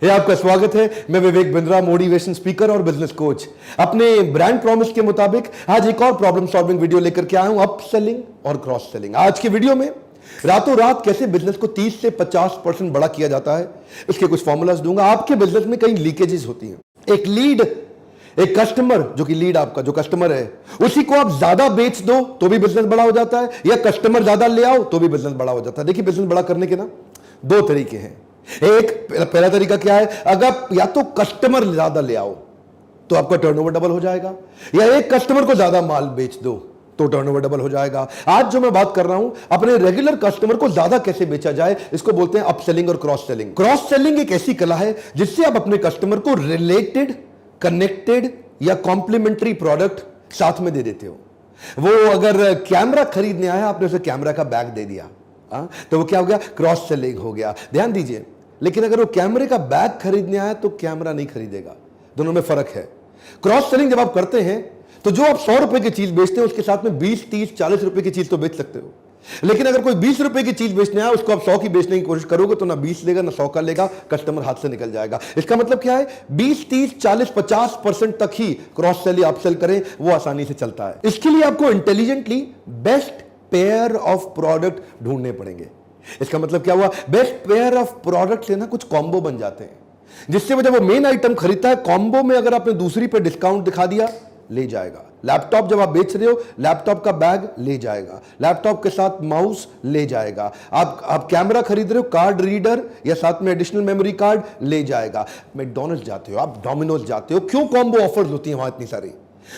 ये आपका स्वागत है। मैं विवेक बिंद्रा, मोटिवेशन स्पीकर और बिजनेस कोच। अपने ब्रांड प्रॉमिस के मुताबिक आज एक और प्रॉब्लम सॉल्विंग वीडियो लेकर के आया हूं, अप सेलिंग और क्रॉस सेलिंग। आज की वीडियो में रातों रात कैसे बिजनेस को 30 से 50% बड़ा किया जाता है, इसके कुछ फॉर्मूलाज दूंगा। आपके बिजनेस में कई लीकेजेस होती हैं। एक लीड, एक कस्टमर, जो कि लीड आपका जो कस्टमर है, उसी को आप ज्यादा बेच दो तो भी बिजनेस बड़ा हो जाता है, या कस्टमर ज्यादा ले आओ तो भी बिजनेस बड़ा हो जाता है। देखिए, बिजनेस बड़ा करने के ना दो तरीके हैं। एक पहला तरीका क्या है, अगर या तो कस्टमर ज्यादा ले आओ तो आपका टर्नओवर डबल हो जाएगा, या एक कस्टमर को ज्यादा माल बेच दो तो टर्नओवर डबल हो जाएगा। आज जो मैं बात कर रहा हूं, अपने रेगुलर कस्टमर को ज्यादा कैसे बेचा जाए, इसको बोलते हैं अप सेलिंग और क्रॉस सेलिंग। क्रॉस सेलिंग एक ऐसी कला है जिससे आप अपने कस्टमर को रिलेटेड, कनेक्टेड या कॉम्प्लीमेंट्री प्रोडक्ट साथ में दे देते हो। वो अगर कैमरा खरीदने आया, आपने उसे कैमरा का बैग दे दिया, तो वो क्या हो गया, क्रॉस सेलिंग हो गया। ध्यान दीजिए, लेकिन अगर वो कैमरे का बैग खरीदने आया तो कैमरा नहीं खरीदेगा, दोनों में फर्क है। क्रॉस सेलिंग जब आप करते हैं तो जो आप 100 रुपए की चीज बेचते हैं उसके साथ में 20, 30, 40 रुपए की चीज तो बेच सकते हो। लेकिन अगर कोई 20 रुपए की चीज बेचने आया, उसको आप 100 की बेचने की कोशिश करोगे तो ना 20 लेगा ना 100 का लेगा, कस्टमर हाथ से निकल जाएगा। इसका मतलब क्या है, 20, 30, 40, 50% तक ही क्रॉस सेल या अपसेल करें, वो आसानी से चलता है। इसके लिए आपको intelligently best pair of product ढूंढने पड़ेंगे। इसका मतलब क्या हुआ, बेस्ट पेयर ऑफ प्रोडक्ट से ना कुछ कॉम्बो बन जाते हैं, जिससे वो जब वो मेन आइटम खरीदता है, कॉम्बो में अगर आपने दूसरी पे डिस्काउंट दिखा दिया, ले जाएगा। लैपटॉप जब आप बेच रहे हो, लैपटॉप का बैग ले जाएगा, लैपटॉप के साथ माउस ले जाएगा। आप कैमरा खरीद रहे हो, कार्ड रीडर या साथ में एडिशनल मेमोरी कार्ड ले जाएगा। मैकडॉनल्ड्स जाते हो, आप डोमिनोज जाते हो, क्यों कॉम्बो ऑफर्स होती हैं वहां इतनी सारी?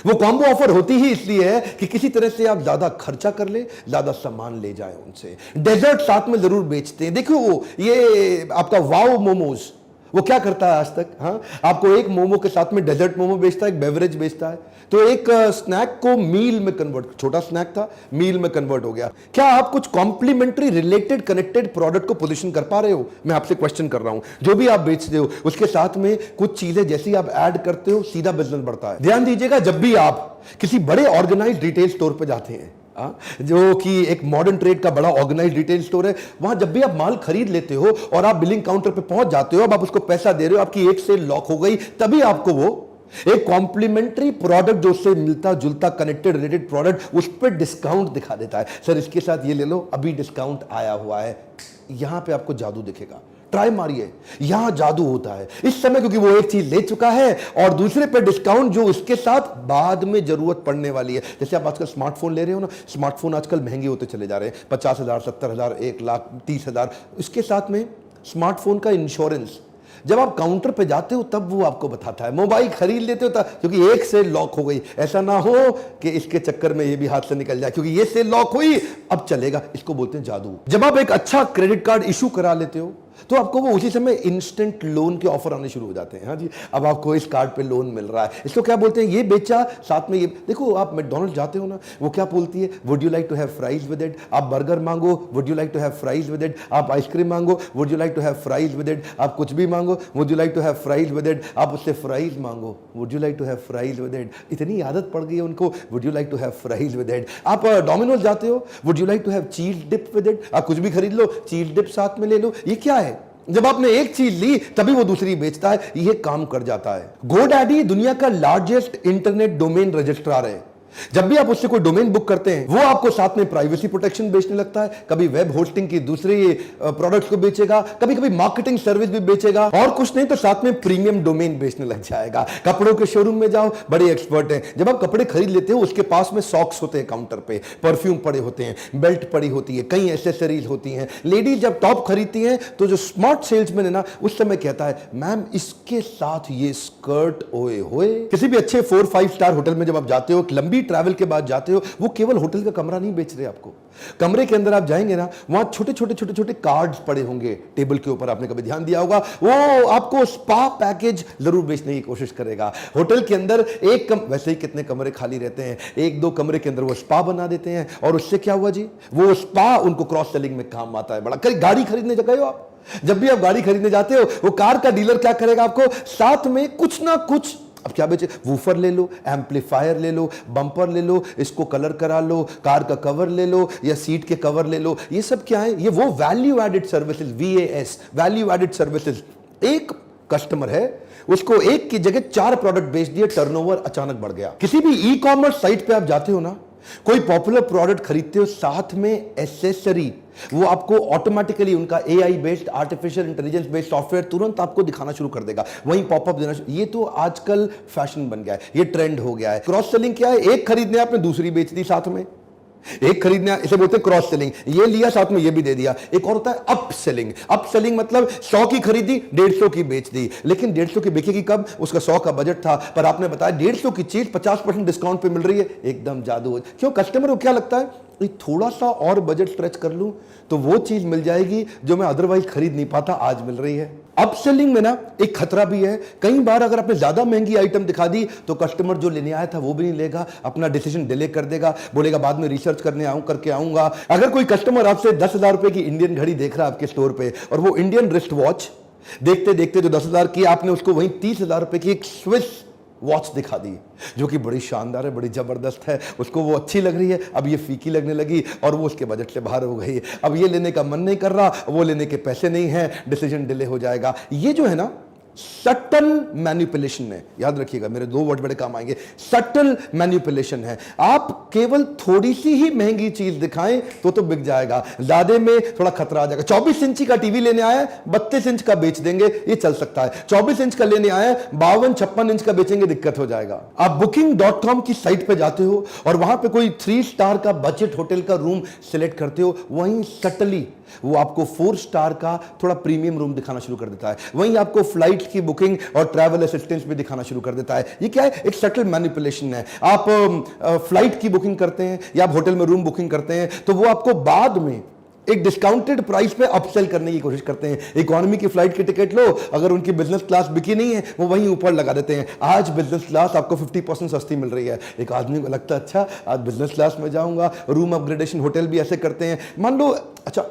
वो कॉम्बो ऑफर होती ही इसलिए है कि किसी तरह से आप ज्यादा खर्चा कर ले, ज्यादा सामान ले जाए उनसे। डेजर्ट साथ में जरूर बेचते हैं। देखो, वो ये आपका वाओ मोमोज, वो क्या करता है आज तक, आपको एक मोमो के साथ में डेजर्ट मोमो बेचता है, एक बेवरेज बेचता है। तो एक स्नैक को मील में कन्वर्ट, छोटा स्नैक था, मील में कन्वर्ट हो गया। क्या आप कुछ कॉम्प्लीमेंट्री, रिलेटेड, कनेक्टेड प्रोडक्ट को पोजीशन कर पा रहे हो? मैं आपसे क्वेश्चन कर रहा हूं। जो भी आप बेचते हो उसके साथ में कुछ चीजें जैसी आप ऐड करते हो, सीधा बिजनेस बढ़ता है। ध्यान दीजिएगा, जब भी आप किसी बड़े ऑर्गेनाइज्ड रिटेल स्टोर पे जाते हैं, जो कि एक मॉडर्न ट्रेड का बड़ा ऑर्गेनाइज्ड रिटेल स्टोर है, वहां जब भी आप माल खरीद लेते हो और आप बिलिंग काउंटर पे पहुंच जाते हो, अब आप उसको पैसा दे रहे हो, आपकी एक सेल लॉक हो गई, तभी आपको वो एक कॉम्प्लीमेंट्री प्रोडक्ट जो उससे मिलता जुलता कनेक्टेड रिलेटेड प्रोडक्ट, उस पर डिस्काउंट दिखा देता है। सर इसके साथ ये ले लो, अभी डिस्काउंट आया हुआ है। यहां पे आपको जादू दिखेगा, ट्राई मारिए, यहां जादू होता है इस समय, क्योंकि वो एक चीज ले चुका है और दूसरे पे डिस्काउंट जो उसके साथ बाद में जरूरत पड़ने वाली है। जैसे आप आजकल स्मार्टफोन ले रहे हो ना, स्मार्टफोन आजकल महंगे होते चले जा रहे हैं, 50,000, 70,000, 1,00,000, 30,000। इसके साथ में स्मार्टफोन का इंश्योरेंस, जब आप काउंटर पे जाते हो तब वो आपको बताता है। मोबाइल खरीद लेते हो क्योंकि एक सेल लॉक हो गई, ऐसा ना हो कि इसके चक्कर में ये भी हाथ से निकल जाए, क्योंकि ये सेल लॉक हुई, अब चलेगा। इसको बोलते हैं जादू। जब आप एक अच्छा क्रेडिट कार्ड इशू करा लेते हो तो आपको वो उसी समय इंस्टेंट लोन के ऑफर आने शुरू हो जाते हैं। हाँ जी, अब आपको इस कार्ड पे लोन मिल रहा है। इसको क्या बोलते हैं, ये बेचा साथ में ये। देखो, आप मैकडॉनल्ड्स जाते हो ना, वो क्या बोलती है, would you like to have fries with it. आप बर्गर मांगो, would you like to have fries with it. आप आइसक्रीम मांगो, would you like to have fries with it. आप कुछ भी मांगो, would you like to have fries with it. आप उससे फ्राइज मांगो, would you like to have fries with it. इतनी आदत पड़ गई है उनको, would you like to have fries with it. आप डोमिनोज जाते हो, would you like to have cheese dip with it. आप कुछ भी खरीद लो, चीज डिप साथ में ले लो। ये क्या है, जब आपने एक चीज ली तभी वो दूसरी बेचता है, ये काम कर जाता है। गोडैडी दुनिया का लार्जेस्ट इंटरनेट डोमेन रजिस्ट्रार है। जब भी आप उससे कोई डोमेन बुक करते हैं, वो आपको साथ में प्राइवेसी प्रोटेक्शन बेचने लगता है, कभी वेब होस्टिंग की दूसरी प्रोडक्ट्स को बेचेगा, कभी कभी मार्केटिंग सर्विस भी बेचेगा, और कुछ नहीं तो साथ में प्रीमियम डोमेन बेचने लग जाएगा। कपड़ों के शोरूम में जाओ, बड़े एक्सपर्ट हैं। जब आप कपड़े खरीद लेते हो, उसके पास में सॉक्स होते हैं काउंटर पे, परफ्यूम पड़े होते हैं, बेल्ट पड़ी होती है, कई एसेसरीज होती हैं। लेडीज जब टॉप खरीदती हैं तो जो स्मार्ट सेल्समैन है ना, उस समय कहता है, मैम इसके साथ ये स्कर्ट, ओए होए। किसी भी अच्छे 4-5 स्टार होटल में जब आप जाते हो, लंबी ट्रैवल के बाद जाते हो, वो केवल होटल का कमरा नहीं बेच रहे आपको। कमरे के अंदर आप जाएंगे ना, वहां छोटे छोटे छोटे छोटे कार्ड्स पड़े होंगे टेबल के ऊपर, आपने कभी ध्यान दिया होगा। वो आपको स्पा पैकेज जरूर बेचने की कोशिश करेगा। होटल के अंदर वैसे ही कितने कमरे खाली रहते हैं, 1-2 कमरे के अंदर वो स्पा बना देते हैं, और उससे क्या हुआ जी, वो स्पा उनको क्रॉस सेलिंग में काम आता है। बड़ा गाड़ी खरीदने गए हो आप, जब भी आप गाड़ी खरीदने जाते हो, वो कार का डीलर क्या करेगा, आपको साथ में कुछ ना कुछ, अब क्या बेचे, वूफर ले लो, एम्पलीफायर ले लो, बम्पर ले लो, इसको कलर करा लो, कार का कवर ले लो या सीट के कवर ले लो। ये सब क्या है, ये वो value added services, VAS, value added services. एक कस्टमर है, उसको एक की जगह 4 प्रोडक्ट बेच दिए, टर्नओवर अचानक बढ़ गया। किसी भी ई कॉमर्स साइट पे आप जाते हो ना, कोई पॉपुलर प्रोडक्ट खरीदते हो, साथ में एसेसरी वो आपको ऑटोमेटिकली उनका AI based, artificial intelligence based software तुरंत आपको दिखाना शुरू कर देगा, वहीं पॉपअप देना। ये तो आजकल फैशन बन गया है, ये ट्रेंड हो गया है। क्रॉस सेलिंग क्या है? एक खरीदने आपने दूसरी बेच दी साथ में, एक खरीदने, इसे बोलते हैं क्रॉस सेलिंग। ये लिया साथ में ये भी दे दिया। एक और होता है अप सेलिंग। अप सेलिंग मतलब 100 की खरीदी, 150 की बेच दी, लेकिन 150 की बिकेगी कब? उसका 100 का बजट था, पर आपने बताया 150 की चीज 50% डिस्काउंट पे मिल रही है, एकदम जादू। क्यों? कस्टमर को क्या लगता है, थोड़ा सा और बजट स्ट्रेच कर लूं तो वो चीज मिल जाएगी जो मैं अदरवाइज खरीद नहीं पाता, आज मिल रही है। अप सेलिंग में ना एक खतरा भी है, कई बार अगर आपने ज्यादा महंगी आइटम दिखा दी तो कस्टमर जो लेने आया था वो भी नहीं लेगा, अपना डिसीजन डिले कर देगा, बोलेगा बाद में रिसर्च करके आऊंगा। अगर कोई कस्टमर आपसे 10,000 रुपए की इंडियन घड़ी देख रहा है आपके स्टोर पे, और वो इंडियन रिस्ट वॉच देखते देखते जो 10,000 की, आपने उसको वहीं 30,000 रुपए की एक स्विस वॉच दिखा दी जो कि बड़ी शानदार है, बड़ी जबरदस्त है, उसको वो अच्छी लग रही है, अब ये फीकी लगने लगी और वो उसके बजट से बाहर हो गई। अब ये लेने का मन नहीं कर रहा, वो लेने के पैसे नहीं हैं, डिसीजन डिले हो जाएगा। ये जो है ना सटल मैनिपुलेशन है, याद रखिएगा, मेरे 2 वर्ड बड़े काम आएंगे। सटल मैनिपुलेशन है, आप केवल थोड़ी सी ही महंगी चीज दिखाएं तो बिक जाएगा, ज्यादा में थोड़ा खतरा आ जाएगा। 24 इंची का टीवी लेने आया, 32 इंच का बेच देंगे, ये चल सकता है। 24 इंच का लेने आया, 52-56 इंच का बेचेंगे, दिक्कत हो जाएगा। आप booking.com की साइट पे जाते हो और वहां पे कोई 3 स्टार का बजट होटल का रूम सिलेक्ट करते हो, वहीं सटली वो आपको 4 स्टार का थोड़ा प्रीमियम रूम दिखाना शुरू कर देता है, वहीं आपको फ्लाइट की बुकिंग और ट्रैवल असिस्टेंस भी दिखाना शुरू कर देता है। ये क्या है? एक सटल मैनिपुलेशन है। आप फ्लाइट की बुकिंग करते हैं या आप होटल में रूम बुकिंग करते हैं तो वो आपको बाद में एक डिस्काउंटेड प्राइस पे अपसेल करने की कोशिश करते हैं। इकोनॉमी की फ्लाइट की टिकट लो, अगर उनकी बिजनेस क्लास बिकी नहीं है वो वहीं ऊपर लगा देते हैं, आज बिजनेस क्लास आपको 50% सस्ती मिल रही है। एक आदमी को लगता है अच्छा आज बिजनेस क्लास में जाऊंगा, रूम अपग्रेडेशन होटल भी ऐसे करते हैं। मान लो अच्छा